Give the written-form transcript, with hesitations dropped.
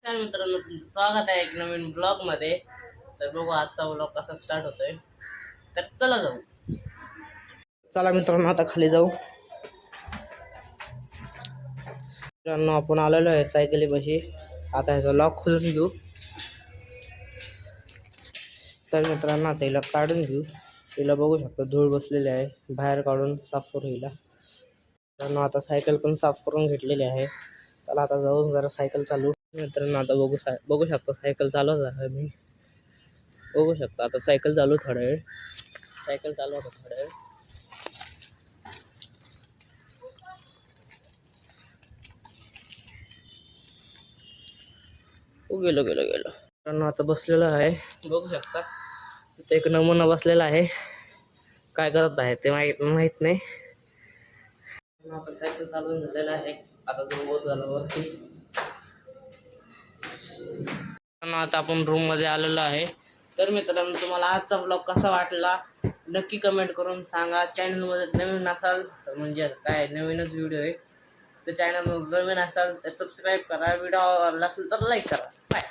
नमस्कार मित्रांनो, तुमचं स्वागत आहे एक नवीन ब्लॉग मध्ये. तर बघू आजचा ब्लॉग कसा स्टार्ट होतोय. तर चला जाऊ. चला मित्रांनो, आता खाली जाऊ. मित्रांनो, आपण आलेलो आहे सायकलीपाशी. आता ह्याचा लॉक खोलून घेऊ. तर मित्रांनो, आता हिला काढून घेऊ. हिला बघू शकता धूळ बसलेली आहे, बाहेर काढून साफ करू हिला. मित्रांनो, आता सायकल पण साफ करून घेतलेली आहे. त्याला आता जाऊन जरा सायकल चालू. मित्रांनो, आता बघू शकता सायकल चालवत आहे मी. बघू शकता आता सायकल चालू थोडा वेळ. सायकल चालू होतं थोडा वेळ. गेलो. मित्रांनो, आता बसलेलो आहे. बघू शकता तिथे एक नमुना बसलेला आहे. काय करत आहे ते माहित नाही. आता सायकल चालवून झालेला आहे. आता जो झाला वरती. आता आपण रूम मध्ये आलेलो आहे. तर मित्रांनो, तुम्हाला आजचा ब्लॉग कसा वाटला नक्की कमेंट करून सांगा. चॅनल मध्ये नवीन असाल तर म्हणजे काय नवीनच व्हिडिओ आहे. तर चॅनल नवीन असाल तर सबस्क्राईब करा. व्हिडिओ आवडला असेल तर लाईक करा. बाय.